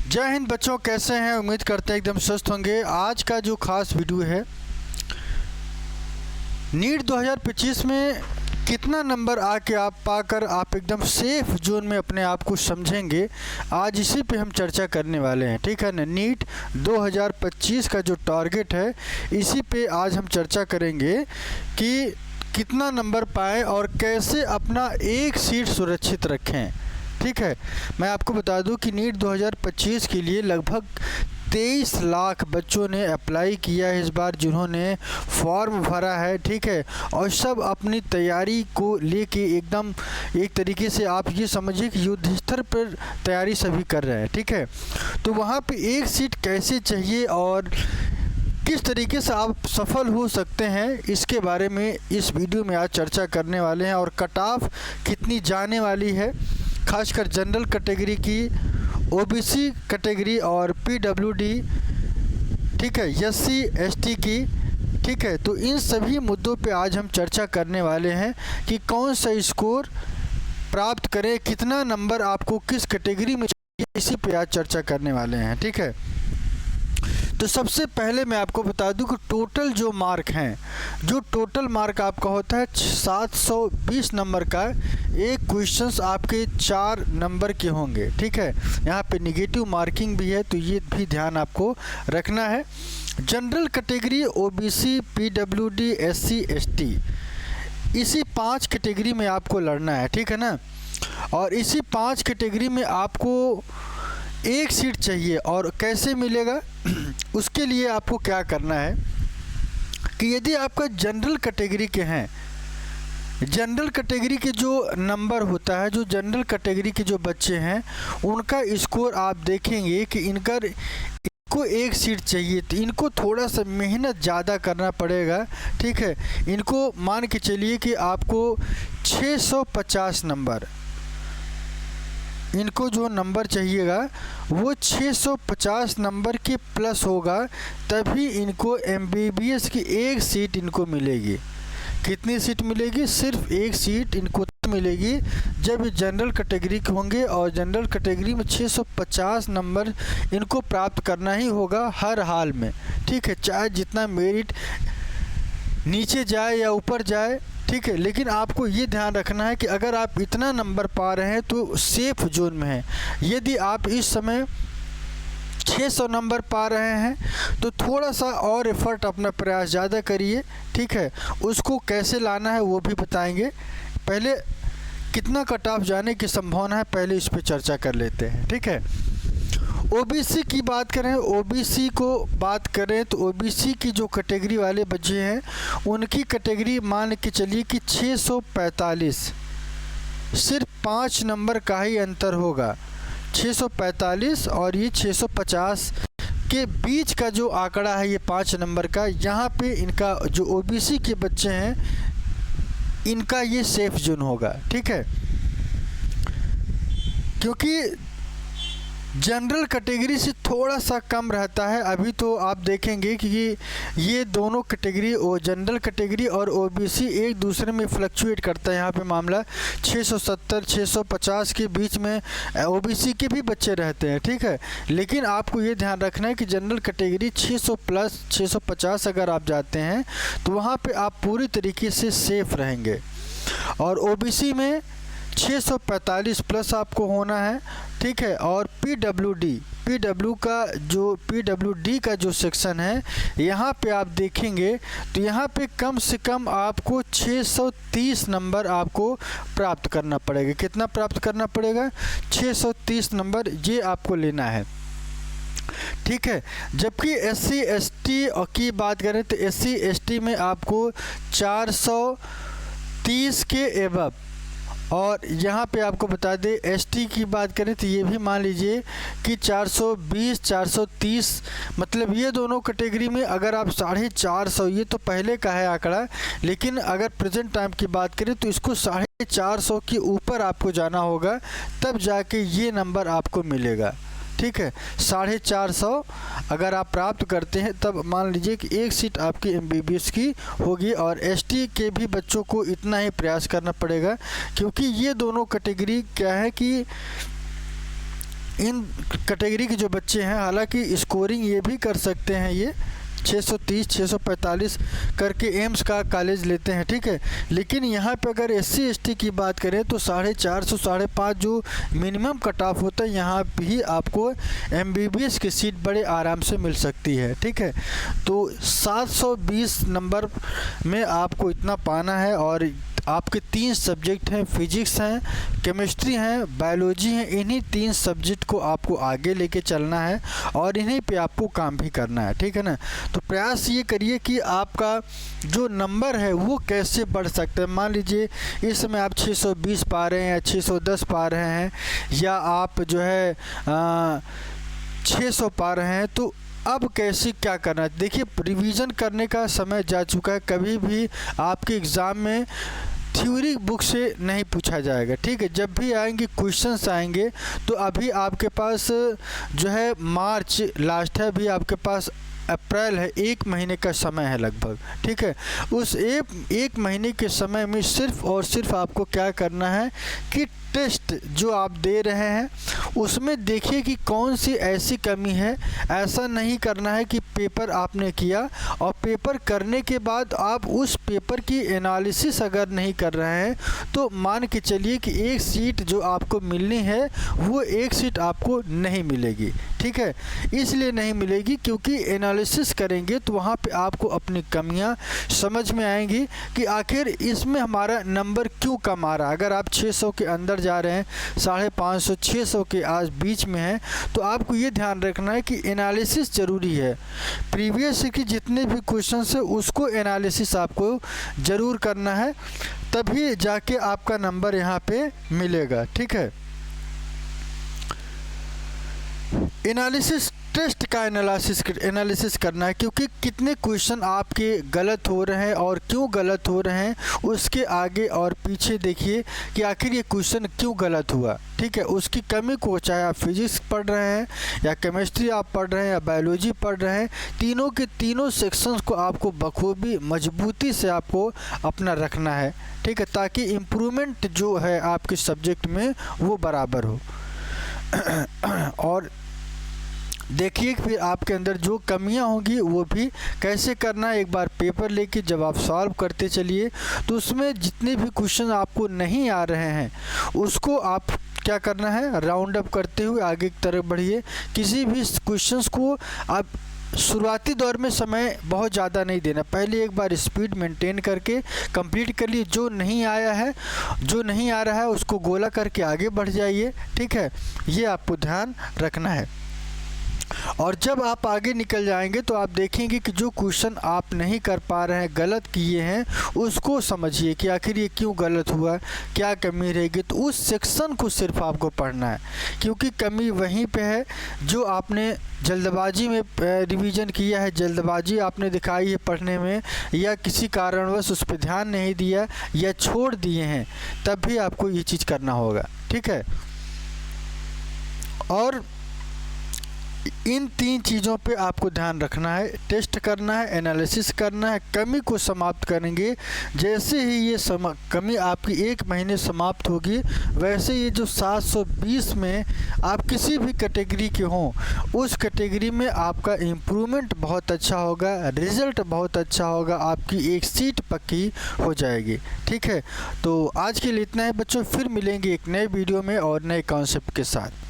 जय हिंद बच्चों, कैसे हैं? उम्मीद करते हैं एकदम स्वस्थ होंगे। आज का जो खास वीडियो है, नीट 2025 में कितना नंबर आके आप पाकर आप एकदम सेफ जोन में अपने आप को समझेंगे, आज इसी पे हम चर्चा करने वाले हैं। ठीक है ना? नीट 2025 का जो टारगेट है, इसी पे आज हम चर्चा करेंगे कि कितना नंबर पाएँ और कैसे अपना एक सीट सुरक्षित रखें। ठीक है, मैं आपको बता दूं कि नीट 2025 के लिए लगभग 23 लाख बच्चों ने अप्लाई किया है इस बार, जिन्होंने फॉर्म भरा है। ठीक है, और सब अपनी तैयारी को लेके एकदम एक तरीके से आप ये समझिए कि युद्ध स्तर पर तैयारी सभी कर रहे हैं। ठीक है, तो वहाँ पे एक सीट कैसे चाहिए और किस तरीके से आप सफल हो सकते हैं, इसके बारे में इस वीडियो में आज चर्चा करने वाले हैं। और कट ऑफ कितनी जाने वाली है, खासकर जनरल कैटेगरी की, ओबीसी कैटेगरी और पीडब्ल्यूडी, ठीक है, एससी एसटी की। ठीक है, तो इन सभी मुद्दों पे आज हम चर्चा करने वाले हैं कि कौन सा स्कोर प्राप्त करें, कितना नंबर आपको किस कैटेगरी में चाहिए, इसी पे आज चर्चा करने वाले हैं। ठीक है, तो सबसे पहले मैं आपको बता दूं कि टोटल जो मार्क हैं, जो टोटल मार्क आपका होता है 720 नंबर का, एक क्वेश्चंस आपके 4 नंबर के होंगे। ठीक है, यहाँ पे निगेटिव मार्किंग भी है, तो ये भी ध्यान आपको रखना है। General category, OBC, PWD, SC ST, इसी 5 कैटेगरी में आपको लड़ना है। ठीक है ना? और इसी 5 कैटेगरी में आपको एक सीट चाहिए। और कैसे मिलेगा, उसके लिए आपको क्या करना है कि यदि आपका जनरल कैटेगरी के हैं, जनरल कैटेगरी के जो नंबर होता है, जो जनरल कैटेगरी के जो बच्चे हैं, उनका स्कोर आप देखेंगे कि इनको एक सीट चाहिए, तो इनको थोड़ा सा मेहनत ज़्यादा करना पड़ेगा। ठीक है, इनको मान के चलिए कि आपको 650 नंबर, इनको जो नंबर चाहिएगा वो 650 नंबर के प्लस होगा, तभी इनको एमबीबीएस की एक सीट इनको मिलेगी। कितनी सीट मिलेगी? सिर्फ एक सीट इनको मिलेगी जब ये जनरल कैटेगरी के होंगे। और जनरल कैटेगरी में 650 नंबर इनको प्राप्त करना ही होगा हर हाल में। ठीक है, चाहे जितना मेरिट नीचे जाए या ऊपर जाए। ठीक है, लेकिन आपको ये ध्यान रखना है कि अगर आप इतना नंबर पा रहे हैं तो सेफ जोन में हैं। यदि आप इस समय 600 नंबर पा रहे हैं तो थोड़ा सा और एफर्ट, अपना प्रयास ज़्यादा करिए। ठीक है, उसको कैसे लाना है वो भी बताएंगे। पहले कितना कट ऑफ जाने की संभावना है, पहले इस पर चर्चा कर लेते हैं। ठीक है, ओबीसी की बात करें, ओबीसी को बात करें तो ओबीसी की जो कैटेगरी वाले बच्चे हैं, उनकी कैटेगरी मान के चलिए कि 645, सिर्फ 5 नंबर का ही अंतर होगा। 645 और ये 650 के बीच का जो आंकड़ा है, ये 5 नंबर का, यहाँ पे इनका जो ओबीसी के बच्चे हैं, इनका ये सेफ जोन होगा। ठीक है, क्योंकि जनरल कैटेगरी से थोड़ा सा कम रहता है। अभी तो आप देखेंगे कि ये दोनों कैटेगरी, जनरल कैटेगरी और ओबीसी, एक दूसरे में फ्लक्चुएट करता है। यहाँ पे मामला 670 650 के बीच में ओबीसी के भी बच्चे रहते हैं। ठीक है, लेकिन आपको ये ध्यान रखना है कि जनरल कैटेगरी 600 प्लस 650 अगर आप जाते हैं तो वहाँ पे आप पूरी तरीके से सेफ रहेंगे। और ओबीसी में 645 प्लस आपको होना है। ठीक है, और पीडब्ल्यूडी का जो सेक्शन है, यहाँ पे आप देखेंगे तो यहाँ पे कम से कम आपको 630 नंबर आपको प्राप्त करना पड़ेगा। कितना प्राप्त करना पड़ेगा? 630 नंबर, ये आपको लेना है। ठीक है, जबकि एससी एसटी की बात करें तो एससी एसटी में आपको 430 के एबव, और यहाँ पे आपको बता दें एसटी की बात करें तो ये भी मान लीजिए कि 420 430, मतलब ये दोनों कैटेगरी में अगर आप 450, ये तो पहले का है आंकड़ा, लेकिन अगर प्रेजेंट टाइम की बात करें तो इसको 450 के ऊपर आपको जाना होगा, तब जाके ये नंबर आपको मिलेगा। ठीक है। 450 अगर आप प्राप्त करते हैं तब मान लीजिए कि एक सीट आपकी MBBS की होगी। और ST के भी बच्चों को इतना ही प्रयास करना पड़ेगा, क्योंकि ये दोनों कैटेगरी क्या है कि इन कैटेगरी के जो बच्चे हैं हालांकि स्कोरिंग ये भी कर सकते हैं, ये 630 645 करके एम्स का कॉलेज लेते हैं, ठीक है। लेकिन यहाँ पे अगर SC ST की बात करें तो 450 5.5 जो मिनिमम कट ऑफ होता है, यहाँ भी आपको MBBS की सीट बड़े आराम से मिल सकती है, ठीक है। तो 720 नंबर में आपको इतना पाना है। और आपके 3 सब्जेक्ट हैं, फिजिक्स हैं, केमिस्ट्री हैं, बायोलॉजी हैं। इन्हीं 3 सब्जेक्ट को आपको आगे लेके चलना है और इन्हीं पे आपको काम भी करना है, ठीक है ना। तो प्रयास ये करिए कि आपका जो नंबर है वो कैसे बढ़ सकता है। मान लीजिए इस समय आप 620 पा रहे हैं या 610 पा रहे हैं, या आप जो है 600 पा रहे हैं, तो अब कैसे क्या करना है। देखिए, रिवीजन करने का समय जा चुका है। कभी भी आपके एग्ज़ाम में थ्योरी बुक से नहीं पूछा जाएगा, ठीक है। जब भी आएंगे क्वेश्चंस आएंगे तो अभी आपके पास जो है मार्च लास्ट है, अभी आपके पास अप्रैल है, 1 महीने का समय है लगभग, ठीक है। उस एक महीने के समय में सिर्फ और सिर्फ आपको क्या करना है कि टेस्ट जो आप दे रहे हैं उसमें देखिए कि कौन सी ऐसी कमी है। ऐसा नहीं करना है कि पेपर आपने किया और पेपर करने के बाद आप उस पेपर की एनालिसिस अगर नहीं कर रहे हैं तो मान के चलिए कि एक सीट जो आपको मिलनी है वो एक सीट आपको नहीं मिलेगी, ठीक है। इसलिए नहीं मिलेगी क्योंकि एनालिसिस करेंगे तो वहाँ पे आपको अपनी कमियाँ समझ में आएंगी कि आखिर इसमें हमारा नंबर क्यों कम आ रहा है। अगर आप 600 के अंदर जा रहे हैं, 550 600 के आज बीच में हैं, तो आपको ये ध्यान रखना है कि एनालिसिस ज़रूरी है। प्रीवियस के जितने भी क्वेश्चन है उसको एनालिसिस आपको ज़रूर करना है, तभी जाके आपका नंबर यहाँ पे मिलेगा, ठीक है। एनालिसिस टेस्ट का एनालिसिस करना है, क्योंकि कितने क्वेश्चन आपके गलत हो रहे हैं और क्यों गलत हो रहे हैं उसके आगे और पीछे देखिए कि आखिर ये क्वेश्चन क्यों गलत हुआ, ठीक है। उसकी कमी को, चाहे आप फिजिक्स पढ़ रहे हैं या केमिस्ट्री आप पढ़ रहे हैं या बायोलॉजी पढ़ रहे हैं, तीनों के तीनों सेक्शंस को आपको बखूबी मजबूती से आपको अपना रखना है, ठीक है, ताकि इम्प्रूवमेंट जो है आपके सब्जेक्ट में वो बराबर हो। और देखिए फिर आपके अंदर जो कमियां होंगी वो भी कैसे करना है। एक बार पेपर लेके जब आप सॉल्व करते चलिए तो उसमें जितने भी क्वेश्चन आपको नहीं आ रहे हैं उसको आप क्या करना है, राउंड अप करते हुए आगे की तरफ बढ़िए। किसी भी क्वेश्चंस को आप शुरुआती दौर में समय बहुत ज़्यादा नहीं देना, पहले एक बार स्पीड मेंटेन करके कंप्लीट कर लिए। जो नहीं आ रहा है उसको गोला करके आगे बढ़ जाइए, ठीक है। ये आपको ध्यान रखना है। और जब आप आगे निकल जाएंगे तो आप देखेंगे कि जो क्वेश्चन आप नहीं कर पा रहे हैं, गलत किए हैं, उसको समझिए कि आखिर ये क्यों गलत हुआ, क्या कमी रहेगी। तो उस सेक्शन को सिर्फ आपको पढ़ना है, क्योंकि कमी वहीं पे है जो आपने जल्दबाजी में रिवीजन किया है, जल्दबाजी आपने दिखाई है पढ़ने में, या किसी कारणवश उस पर ध्यान नहीं दिया या छोड़ दिए हैं, तब भी आपको ये चीज़ करना होगा, ठीक है। और इन 3 चीज़ों पे आपको ध्यान रखना है, टेस्ट करना है, एनालिसिस करना है, कमी को समाप्त करेंगे। जैसे ही ये कमी आपकी 1 महीने समाप्त होगी, वैसे ये जो 720 में आप किसी भी कैटेगरी के हों, उस कैटेगरी में आपका इम्प्रूवमेंट बहुत अच्छा होगा, रिज़ल्ट बहुत अच्छा होगा, आपकी एक सीट पक्की हो जाएगी, ठीक है। तो आज के लिए इतना है बच्चों, फिर मिलेंगे एक नए वीडियो में और नए कॉन्सेप्ट के साथ।